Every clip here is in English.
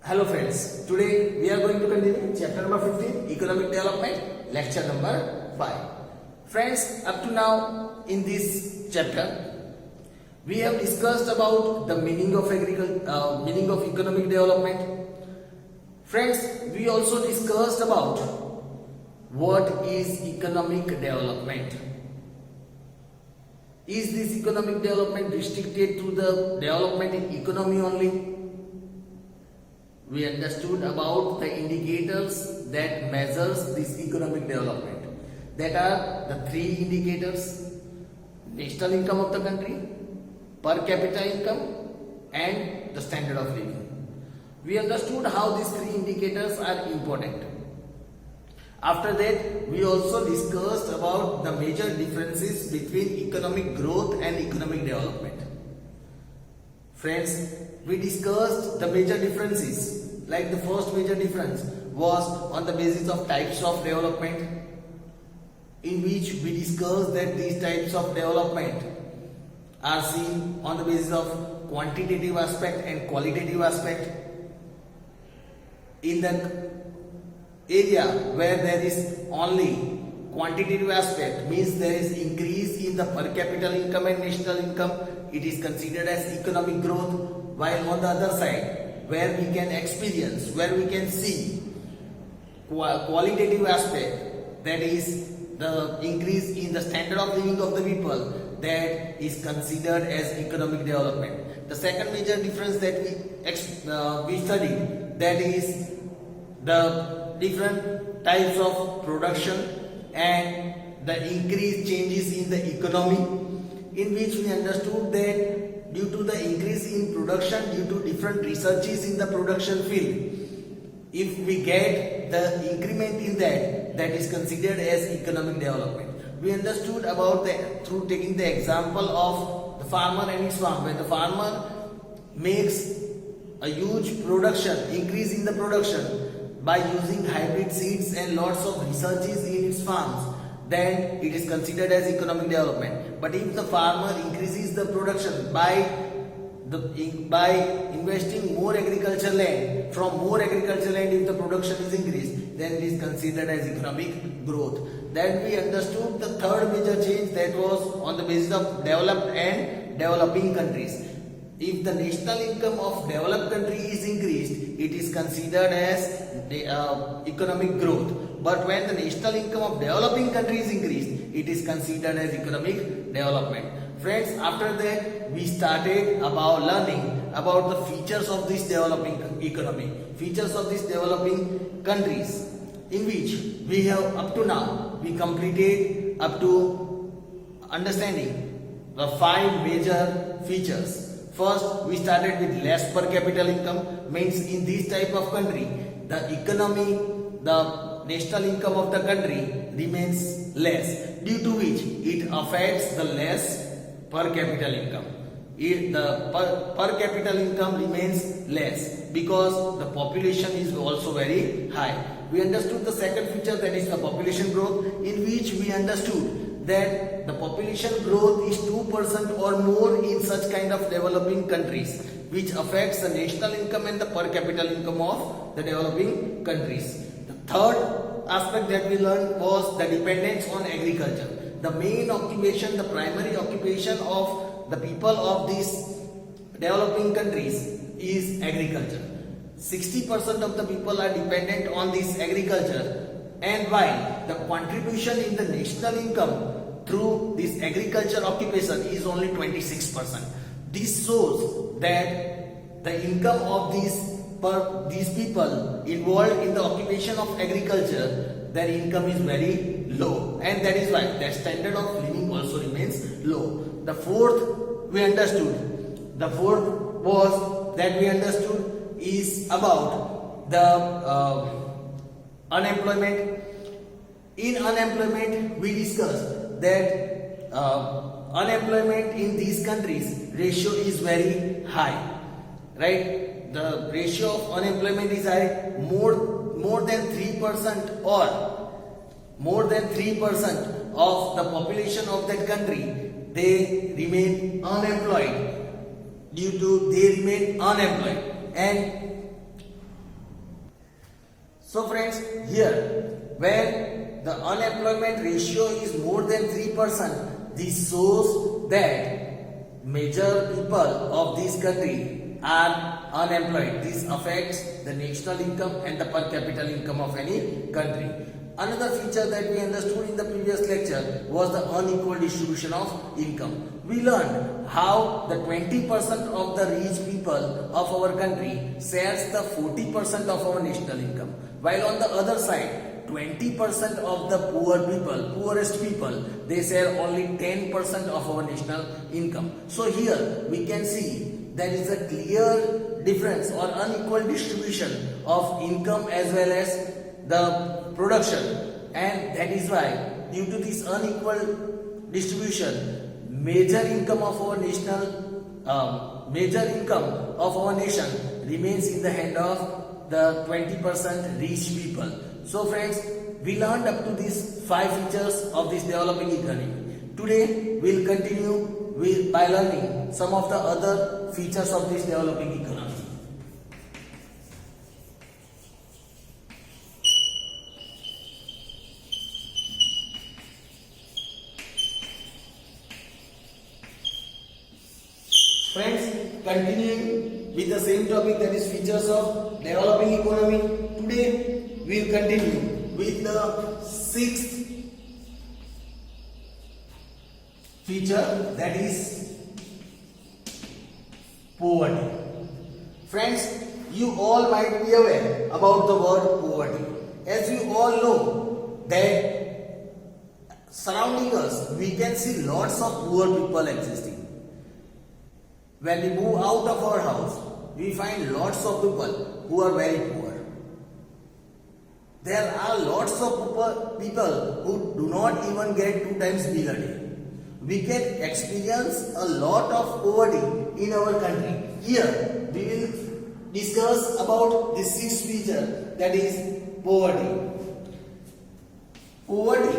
Hello friends, today we are going to continue chapter number 15, economic development, lecture number 5. Friends, up to now in this chapter we have discussed about the meaning of economic development. Friends, we also discussed about what is economic development. Is this economic development restricted to the development in economy only? We understood about the indicators that measures this economic development. That are the three indicators: national income of the country, per capita income, and the standard of living. We understood how these three indicators are important. After that, we also discussed about the major differences between economic growth and economic development. Friends, we discussed the major differences. Like the first major difference was on the basis of types of development, in which we discussed that these types of development are seen on the basis of quantitative aspect and qualitative aspect. In the area where there is only quantitative aspect, means there is increase in the per capita income and national income, it is considered as economic growth. While on the other side, where we can experience, where we can see qualitative aspect, that is the increase in the standard of living of the people, that is considered as economic development. The second major difference that we studied, that is the different types of production and the increased changes in the economy, in which we understood that due to the increase in production, due to different researches in the production field, if we get the increment in that is considered as economic development. We understood about that through taking the example of the farmer and his farm. When the farmer makes a huge production, increase in the production by using hybrid seeds and lots of researches in its farms, then it is considered as economic development. But if the farmer increases the production by investing more agricultural land, from more agricultural land if the production is increased, then it is considered as economic growth. Then we understood the third major change, that was on the basis of developed and developing countries. If the national income of developed country is increased, it is considered as economic growth. But when the national income of developing country is increased, it is considered as economic development. Friends, after that we started about learning about the features of this developing economy, features of these developing countries, in which we have up to now we completed up to understanding the 5 major features. First, we started with less per capita income, means in this type of country, the economy, the national income of the country remains less, due to which it affects the less per capita income. The per capita income remains less because the population is also very high. We understood the second feature, that is the population growth, in which we understood that the population growth is 2% or more in such kind of developing countries, which affects the national income and the per capita income of the developing countries. The third aspect that we learned was the dependence on agriculture. The main occupation, the primary occupation of the people of these developing countries is agriculture. 60% of the people are dependent on this agriculture, and while the contribution in the national income through this agriculture occupation is only 26%. This shows that the income of these people involved in the occupation of agriculture, their income is very low, and that is why their standard of living also remains low. The fourth we understood, the fourth was that we understood is about the unemployment. In unemployment, we discussed that unemployment in these countries ratio is very high, right? The ratio of unemployment is high, more than 3% or more than 3% of the population of that country, they remain unemployed, and So friends, here when the unemployment ratio is more than 3%, this shows that major people of this country are unemployed. This affects the national income and the per capita income of any country. Another feature that we understood in the previous lecture was the unequal distribution of income. We learned how the 20% of the rich people of our country shares the 40% of our national income, while on the other side 20% of the poorest people, they share only 10% of our national income. So here we can see there is a clear difference or unequal distribution of income as well as the production, and that is why due to this unequal distribution, major income of our nation remains in the hand of the 20% rich people. So friends, we learned up to these 5 features of this developing economy. Today we will continue by learning some of the other features of this developing economy. Friends, continuing with the same topic, that is features of developing economy. Today we will continue with the 6th feature, that is poverty. Friends, you all might be aware about the word poverty. As you all know that surrounding us we can see lots of poor people existing. When we move out of our house, we find lots of people who are very poor. There are lots of people who do not even get 2 times meal a day. We can experience a lot of poverty in our country. Here we will discuss about the 6th feature, that is poverty. Poverty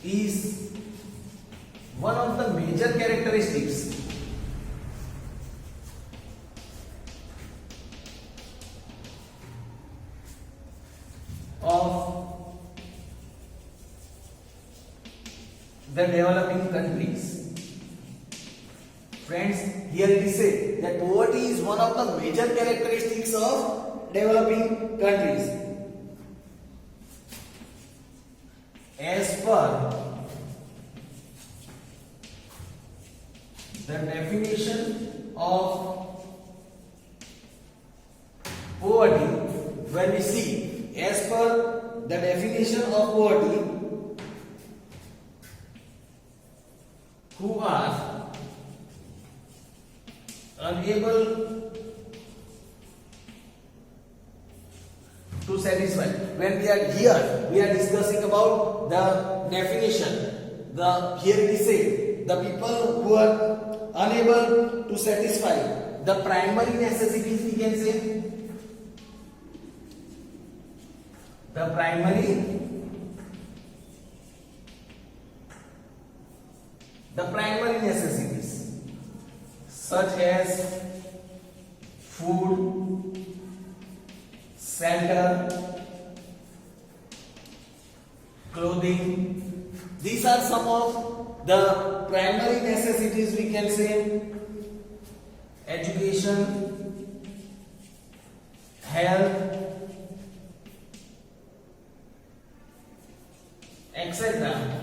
is one of the major characteristics of the developing countries. Friends, here it is said that poverty is one of the major characteristics of developing countries. As per the definition of poverty, when we see as per the definition of poverty, who are unable to satisfy. When we are here, we are discussing about the definition. Here it is said, the people who are unable to satisfy the primary necessities, we can say the primary necessities such as food, shelter, clothing. These are some of the primary necessities, we can say. Education, health, etc.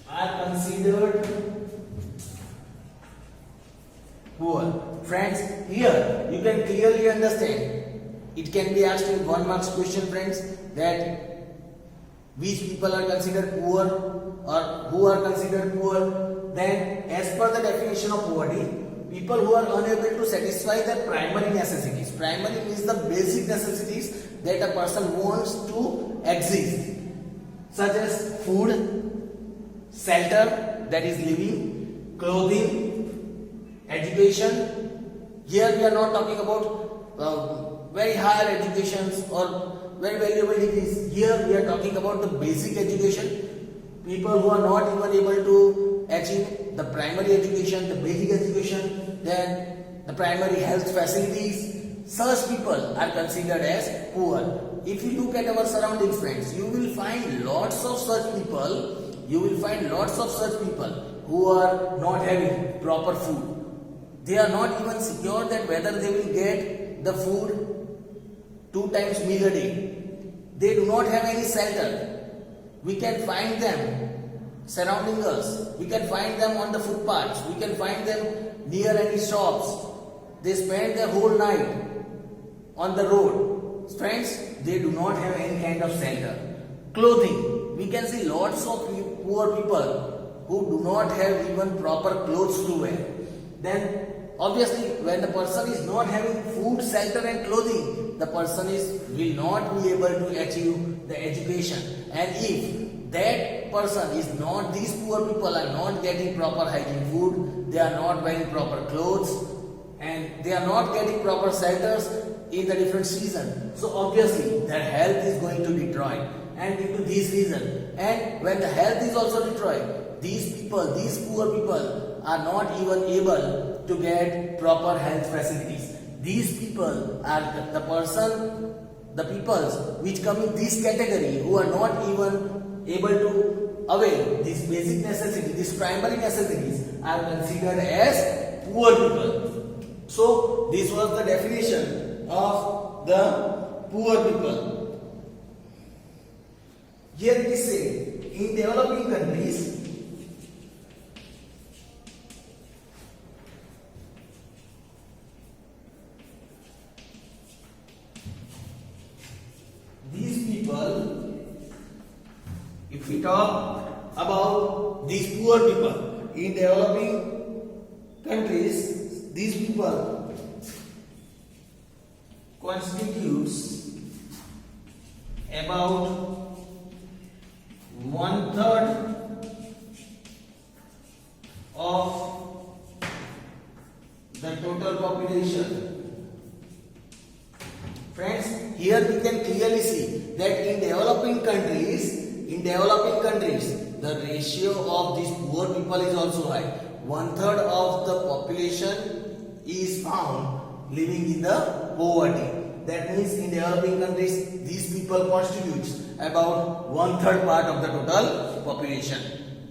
are considered poor. Friends, here you can clearly understand. It can be asked in 1 marks question, friends, that which people are considered poor or who are considered poor. Then as per the definition of poverty, people who are unable to satisfy their primary necessities. Primary means the basic necessities that a person wants to exist, such as food, shelter, that is living, clothing, education. Here we are not talking about very higher educations or very valuable degrees. Here we are talking about the basic education. People who are not even able to achieve the primary education, the basic education, then the primary health facilities, such people are considered as poor. If you look at our surroundings, friends, you will find lots of such people. You will find lots of such people who are not having proper food. They are not even secure that whether they will get the food 2 times meal a day. They do not have any shelter. We can find them surrounding us. We can find them on the footpaths. We can find them near any shops. They spend their whole night on the road. Friends, they do not have any kind of shelter. Clothing. We can see lots of poor people who do not have even proper clothes to wear. Then obviously when the person is not having food, shelter and clothing, the person will not be able to achieve the education. And if that person is not, these poor people are not getting proper hygiene food, they are not wearing proper clothes, and they are not getting proper shelters in the different season. So obviously their health is going to deteriorate. And due to this reason, and when the health is also destroyed, these people, these poor people are not even able to get proper health facilities. These people are the peoples which come in this category who are not even able to avail these basic necessities, these primary necessities are considered as poor people. So this was the definition of the poor people. Here it is said, in developing countries, these people, if we talk about these poor people, in developing countries, these people constitutes about 1/3 of the total population. Friends, here we can clearly see that in developing countries, the ratio of these poor people is also high. 1/3 of the population is found living in the poverty. That means in developing countries, these people constitutes about 1/3 part of the total population.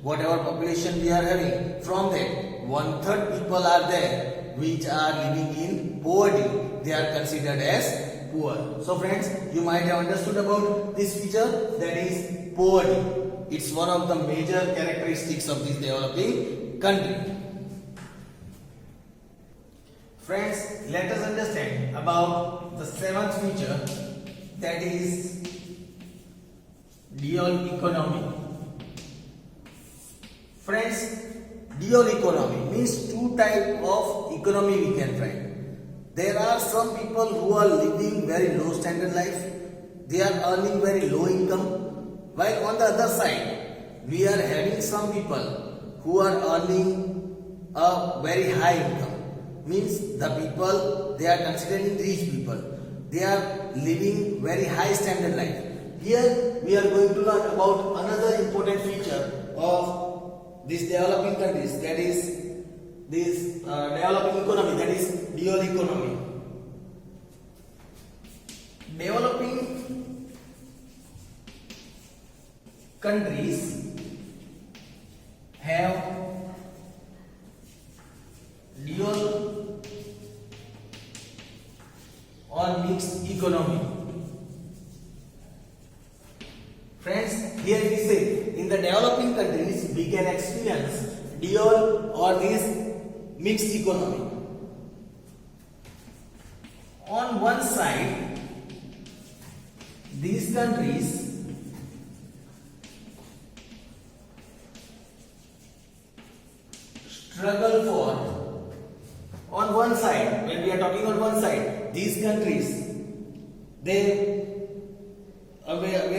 Whatever population we are having, from that 1/3 people are there which are living in poverty. They are considered as poor. So friends, you might have understood about this feature, that is poverty. It's one of the major characteristics of this developing country. Friends, let us understand about the 7th feature, that is dual economy. Friends, dual economy means 2 types of economy we can find. There are some people who are living very low standard life. They are earning very low income. While on the other side, we are having some people who are earning a very high income. Means the people, they are considered rich people. They are living very high standard life. Here we are going to learn about another important feature of these developing countries, that is this developing economy, that is dual economy. Developing countries have dual or mixed economy. Friends, here it is said, in the developing countries we can experience dual or this mixed economy. On one side, these countries struggle for, on one side, when we are talking on one side, these countries, we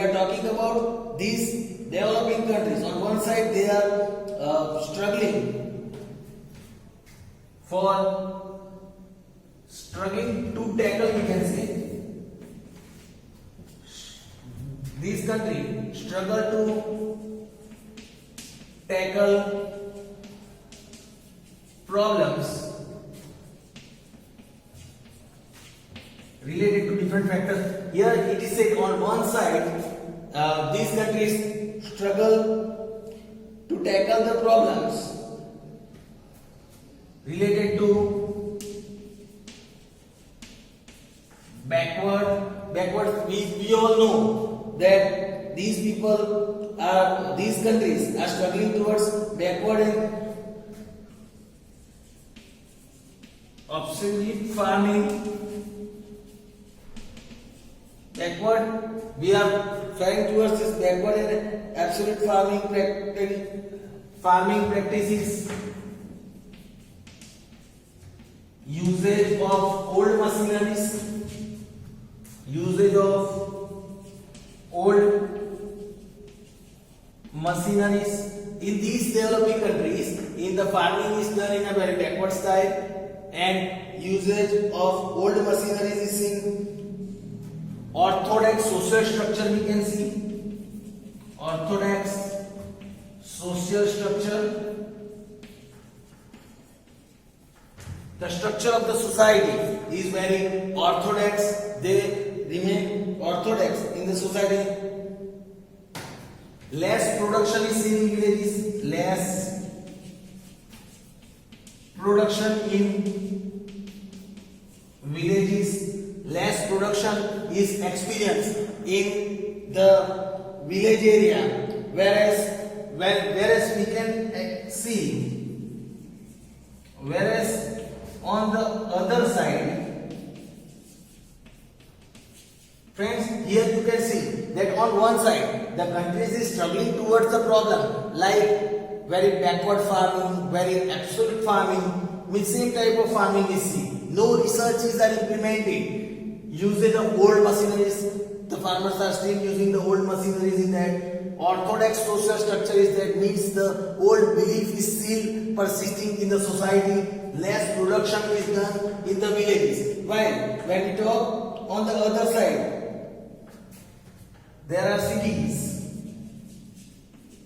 are talking about these developing countries. On one side, they are struggling to tackle, we can say, these countries struggle to tackle problems related to different factors. Here it is said on one side, these countries struggle to tackle the problems related to backward. We all know that these countries are struggling towards backward and obsolete farming. We are trying towards this backward and absolute farming practices. Usage of old machineries. In these developing countries, in the farming is done in a very backward style, and usage of old machineries is seen. Orthodox social structure we can see. Orthodox social structure. The structure of the society is very orthodox. They remain orthodox in the society. Less production is seen in villages. Less production in villages. Less production is experienced in the village area, whereas we can see, whereas on the other side, friends, here you can see that on one side the countries is struggling towards the problem like very backward farming, very absolute farming, with same type of farming is seen. No researches are implemented. Usage of old machineries, the farmers are still using the old machineries in that. Orthodox social structure is that means the old belief is still persisting in the society. Less production is done in the villages. While when we talk on the other side, there are cities.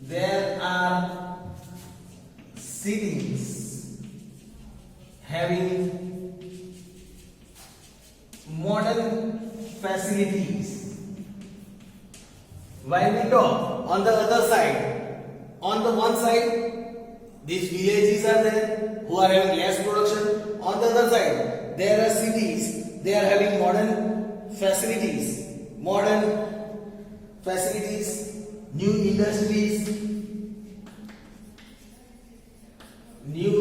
There are cities having modern facilities. While we talk on the other side, on the one side, these villages are there who are having less production. On the other side, there are cities, they are having modern facilities, new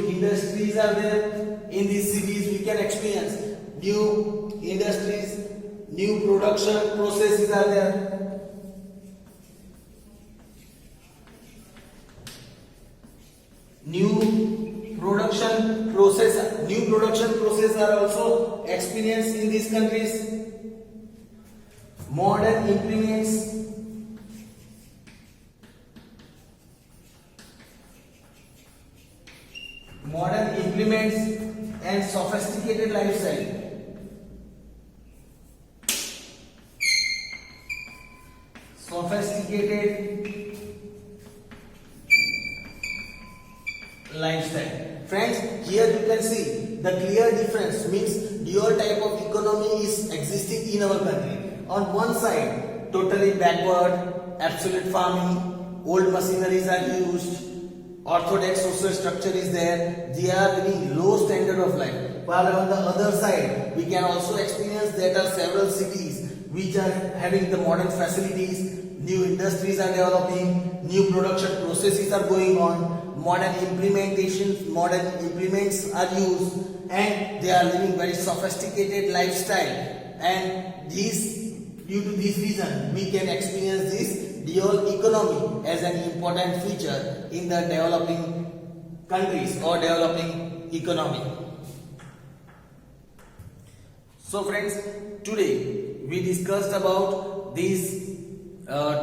industries are there. In these cities, we can experience new industries, new production processes are there. New production processes are also experienced in these countries. Modern implements. And sophisticated lifestyle. Friends, here you can see the clear difference, means dual type of economy is existing in our country. On one side, totally backward, absolute farming, old machineries are used, orthodox social structure is there, they are living low standard of life. While on the other side, we can also experience there are several cities which are having the modern facilities, new industries are developing, new production processes are going on, modern implements are used, and they are living very sophisticated lifestyle. And due to this reason, we can experience this dual economy as an important feature in the developing countries or developing economy. So friends, today we discussed about these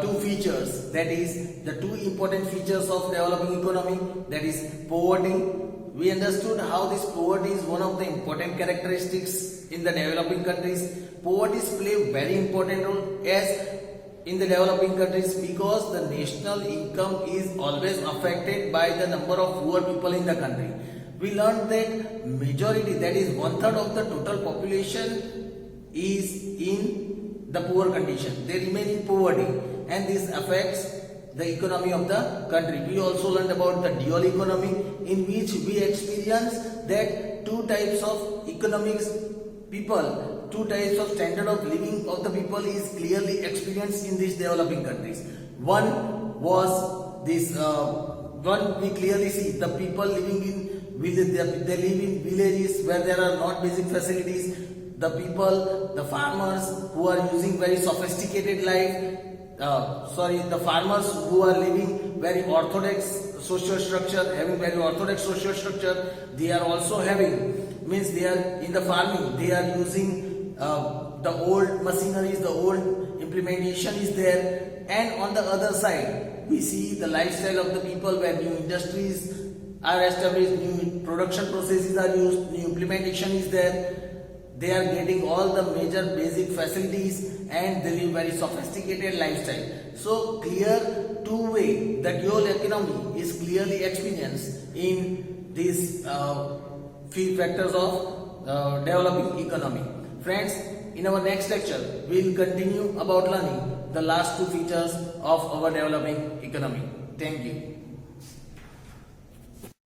two features, that is the two important features of developing economy, that is poverty. We understood how this poverty is one of the important characteristics in the developing countries. Poverty play very important role as in the developing countries because the national income is always affected by the number of poor people in the country. We learned that majority, that is 1/3 of the total population is the poor condition. They remain in poverty, and this affects the economy of the country. We also learned about the dual economy, in which we experience that two types of economics people, two types of standard of living of the people is clearly experienced in these developing countries. One was this, one we clearly see the people living in village, they live in villages where there are not basic facilities. The people, the farmers who are using very sophisticated life, the farmers who are living very orthodox social structure, having very orthodox social structure, they are also having, means they are in the farming, they are using the old machineries, the old implementation is there. And on the other side, we see the lifestyle of the people where new industries are established, new production processes are used, new implementation is there. They are getting all the major basic facilities and they live very sophisticated lifestyle. So clear two-way, the dual economy is clearly experienced in these few factors of developing economy. Friends, in our next lecture, we will continue about learning the last two features of our developing economy. Thank you.